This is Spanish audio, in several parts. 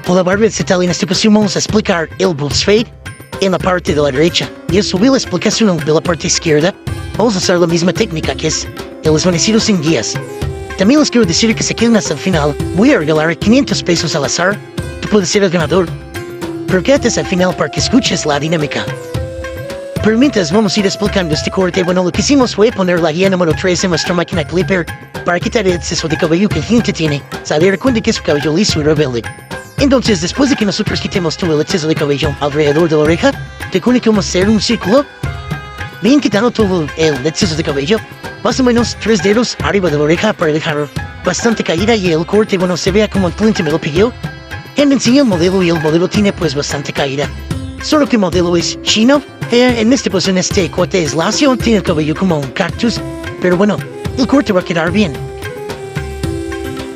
Hola Barbie, ¿qué tal? En esta ocasión vamos a explicar el Bulls Fade en la parte de la derecha. Y eso subir la explicación de la parte izquierda. Vamos a usar la misma técnica que es el desvanecido sin guías. También les quiero decir que si quieren hasta el final, voy a regalar 500 pesos al azar. Tú puedes ser el ganador. Pero quédate hasta el final para que escuches la dinámica. Pero mientras vamos a ir explicando este corte, bueno, lo que hicimos fue poner la guía número 3 en nuestra máquina clipper para quitar el exceso de cabello que el cliente tiene. Se dará cuenta que es su cabello liso y rebelde. Entonces, después de que nosotros quitemos todo el exceso de cabello alrededor de la oreja, recuerden que vamos a hacer un círculo, bien quitando todo el exceso de cabello, más o menos 3 dedos arriba de la oreja para dejar bastante caída y el corte, bueno, se vea como el cliente me lo pidió. Él me enseñó el modelo y el modelo tiene pues bastante caída. Solo que el modelo es chino, en este corte es lacio, tiene el cabello como un cactus, pero bueno, el corte va a quedar bien.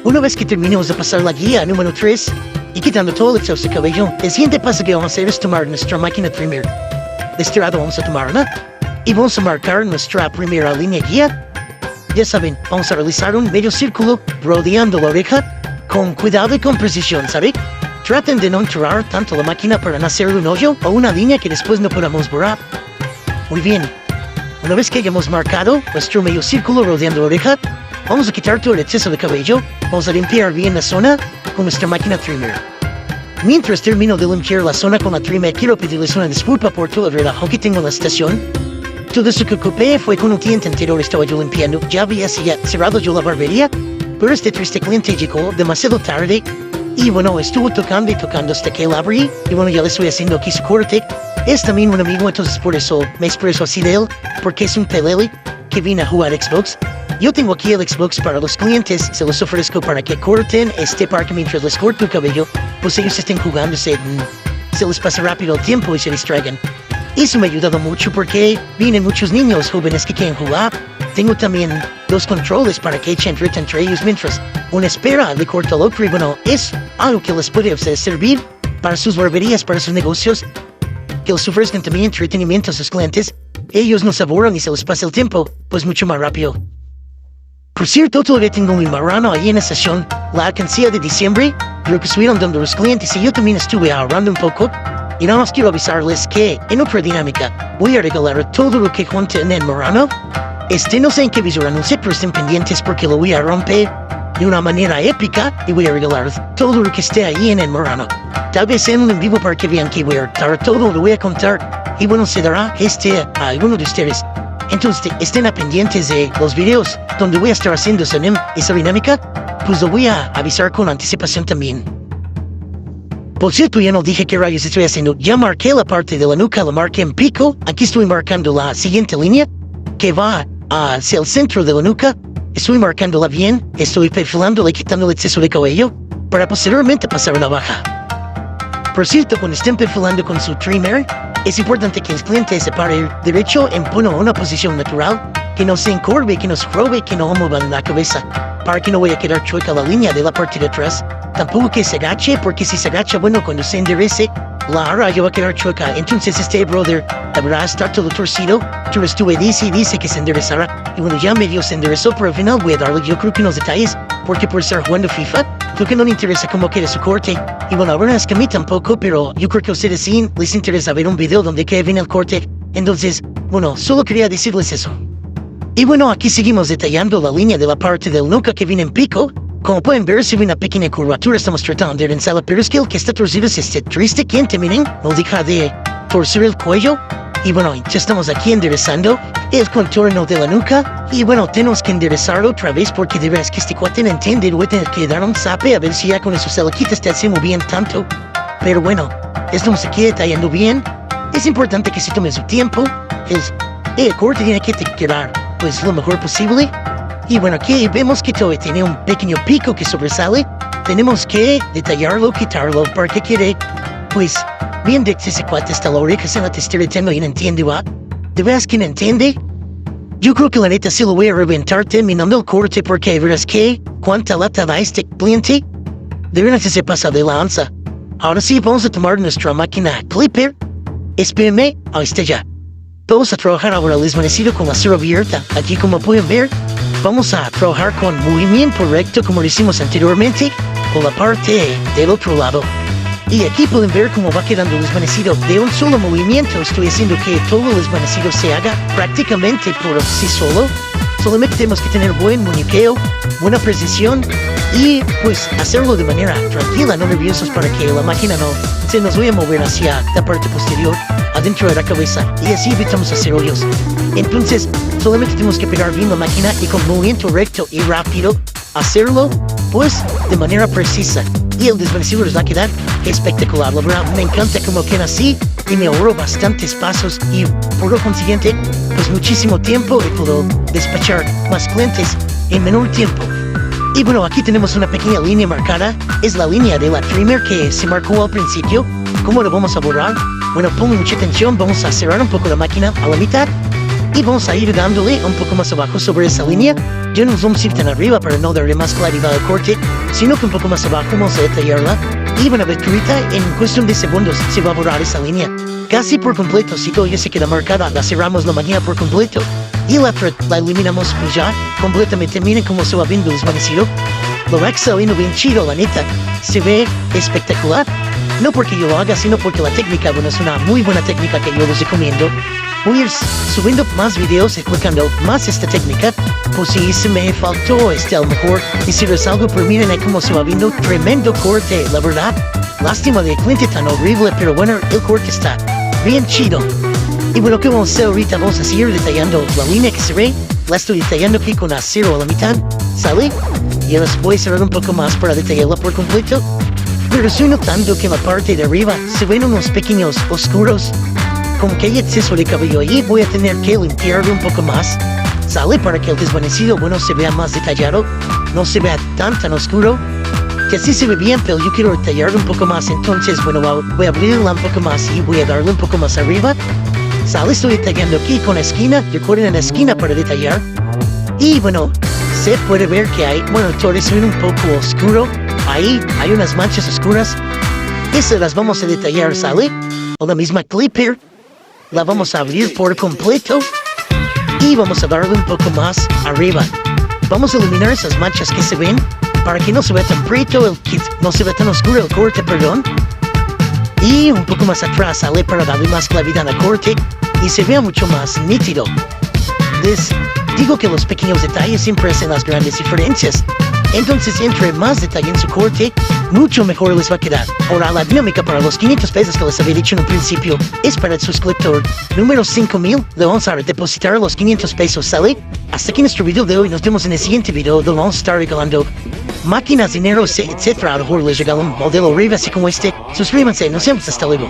Una vez que terminemos de pasar la guía número 3, y quitando todo el exceso de cabello, el siguiente paso que vamos a hacer es tomar nuestra máquina primer. De este lado vamos a tomarla y vamos a marcar nuestra primera línea guía. Ya saben, vamos a realizar un medio círculo rodeando la oreja con cuidado y con precisión, ¿saben? Traten de no entrar tanto la máquina para no hacer un hoyo o una línea que después no podamos borrar. Muy bien. Una vez que hayamos marcado nuestro medio círculo rodeando la oreja, vamos a quitar todo el exceso de cabello. Vamos a limpiar bien la zona con nuestra máquina trimmer. Mientras termino de limpiar la zona con la trimmer, quiero pedirles una disculpa por todo el relajo que tengo en la estación. Todo eso que ocupé fue con un cliente anterior estaba yo limpiando. Ya había cerrado yo la barbería, pero este triste cliente llegó demasiado tarde. Y bueno, estuvo tocando y tocando hasta que la abrí. Y bueno, ya le estoy haciendo aquí su corte. Es también un amigo, entonces por eso me expreso así de él, porque es un pelele que vino a jugar Xbox. Yo tengo aquí el Xbox para los clientes, se los ofrezco para que corten este parque mientras les corto el cabello, pues ellos estén jugando, se les pasa rápido el tiempo y se distraigan. Eso me ha ayudado mucho porque vienen muchos niños jóvenes que quieren jugar. Tengo también 2 controles para que echen reto entre ellos mientras una espera de corta el otro y bueno, es algo que les puede servir para sus barberías, para sus negocios, que les ofrezcan también entretenimiento a sus clientes. Ellos no se aburran y se les pasa el tiempo, pues mucho más rápido. Por cierto, todavía tengo mi marrano ahí en la estación, la alcancía de diciembre, lo que subieron donde los clientes y yo también estuve ahorrando un poco. Y nada más quiero avisarles que en otra dinámica voy a regalar todo lo que junte en el marrano. No sé en qué visor anuncié, pero estén pendientes porque lo voy a romper de una manera épica y voy a regalar todo lo que esté ahí en el marrano. Tal vez en un en vivo para que vean que voy a dar todo, lo voy a contar y bueno, se dará a alguno de ustedes. Entonces, estén pendientes de los videos donde voy a estar haciendo esa dinámica, pues lo voy a avisar con anticipación también. Por cierto, ya no dije qué rayos estoy haciendo. Ya marqué la parte de la nuca, la marqué en pico. Aquí estoy marcando la siguiente línea, que va hacia el centro de la nuca. Estoy marcándola bien, estoy perfilándola y quitando el exceso de cabello, para posteriormente pasar una baja. Por cierto, cuando estén perfilando con su trimmer, es importante que el cliente se pare derecho en una posición natural, que no se encorve, que no se robe, que no mueva la cabeza, para que no vaya a quedar chueca la línea de la parte de atrás. Tampoco que se agache, porque si se agacha, bueno, cuando se enderece, la raya va a quedar chueca. Entonces este brother deberá estar todo torcido. Yo estuve dice que se enderezará. Y bueno, ya medio se enderezó, pero al final voy a darle yo creo que unos detalles, porque por estar jugando FIFA, creo que no le interesa cómo quede su corte. Y bueno, la verdad es que a mí tampoco, pero yo creo que a ustedes sí les interesa ver un video donde quede bien el corte. Entonces, bueno, solo quería decirles eso. Y bueno, aquí seguimos detallando la línea de la parte del nuca que viene en pico. Como pueden ver, si ve una pequeña curvatura, estamos tratando de enderezarla, pero es que el que está torcido es este triste cliente, miren, no deja de torcer el cuello. Y bueno, ya estamos aquí enderezando el contorno de la nuca. Y bueno, tenemos que enderezarlo otra vez porque de veras que este cuate no entiende. Voy a tener que dar un zape a ver si ya con eso se lo quita, está haciendo bien tanto. Pero bueno, estamos aquí detallando bien. Es importante que se tome su tiempo. El corte tiene que quedar pues lo mejor posible. Y bueno, aquí vemos que todo tiene un pequeño pico que sobresale. Tenemos que detallarlo, quitarlo para que quede pues bien de que ese cuate está la oreja, se la esté retendo y no entiende, ¿va? ¿De veras que no entiende? Yo creo que la neta sí lo voy a reventar terminando el corte porque verás que cuánta lata da este cliente. De verdad que se pasa de lanza. Ahora sí, vamos a tomar nuestra máquina clipper. Espérenme, ahí está ya. Vamos a trabajar ahora el desvanecido con la cera abierta. Aquí como pueden ver, vamos a trabajar con movimiento recto como lo hicimos anteriormente, con la parte del otro lado. Y aquí pueden ver cómo va quedando el desvanecido. De un solo movimiento estoy haciendo que todo el desvanecido se haga prácticamente por sí solo. Solamente tenemos que tener buen muñequeo, buena precisión y pues hacerlo de manera tranquila, no nerviosos, para que la máquina no se nos vaya a mover hacia la parte posterior, adentro de la cabeza, y así evitamos hacer hoyos. Entonces solamente tenemos que pegar bien la máquina y con movimiento recto y rápido hacerlo pues de manera precisa, y el desvanecido les va a quedar espectacular. La verdad me encanta cómo queda así y me ahorro bastantes pasos y por lo consiguiente pues muchísimo tiempo y puedo despachar más clientes en menor tiempo. Y bueno, aquí tenemos una pequeña línea marcada, es la línea de la PRIMERA que se marcó al principio. ¿Cómo lo vamos a borrar? Bueno, pongan mucha atención, vamos a cerrar un poco la máquina a la mitad y vamos a ir dándole un poco más abajo sobre esa línea. Ya no nos vamos a ir tan arriba para no darle más claridad al corte, sino que un poco más abajo vamos a detallarla. Y van a ver que ahorita en cuestión de segundos se va a borrar esa línea casi por completo. Si todo ya se queda marcada, la cerramos la máquina por completo y la eliminamos pues ya completamente. Miren cómo se va viendo el desvanecido. Lo va saliendo bien chido, la neta. Se ve espectacular. No porque yo lo haga, sino porque la técnica, bueno, es una muy buena técnica que yo les recomiendo. Voy a ir subiendo más videos explicando más esta técnica, pues si se me faltó a lo mejor decirles algo, pero miren cómo se va viendo. Tremendo corte, la verdad. Lástima de cliente tan horrible, pero bueno, el corte está bien chido. Y bueno, ¿qué vamos a hacer ahorita? Vamos a seguir detallando la línea que se ve. La estoy detallando aquí con acero a la mitad, ¿sale? Y ahora voy a cerrar un poco más para detallarla por completo. Pero estoy notando que en la parte de arriba se ven unos pequeños oscuros, como que hay exceso de cabello allí. Voy a tener que limpiarlo un poco más, ¿sale? Para que el desvanecido, bueno, se vea más detallado, no se vea tan oscuro, que así se ve bien, pero yo quiero detallarlo un poco más. Entonces, bueno, voy a abrirla un poco más y voy a darle un poco más arriba, ¿sale? Estoy detallando aquí con la esquina, recuerden en la esquina para detallar. Y bueno, se puede ver que hay, bueno, todo se ve un poco oscuro. Ahí hay unas manchas oscuras. Esas las vamos a detallar, ¿sale? O la misma clipper. La vamos a abrir por completo. Y vamos a darle un poco más arriba. Vamos a eliminar esas manchas que se ven, para que no se vea tan preto, no se vea tan oscuro el corte, perdón. Y un poco más atrás, ¿sale? Para darle más claridad al corte y se vea mucho más nítido. Les digo que los pequeños detalles siempre hacen las grandes diferencias. Entonces, entre más detalle en su corte, mucho mejor les va a quedar. Ahora, la dinámica para los 500 pesos que les había dicho en un principio es para el suscriptor número 5000. Le vamos a depositar los 500 pesos, ¿sale? Hasta aquí nuestro video de hoy. Nos vemos en el siguiente video, donde vamos a estar regalando máquinas, dinero, etc. A lo mejor les regalo un modelo arriba así como este. Suscríbanse, nos vemos hasta luego.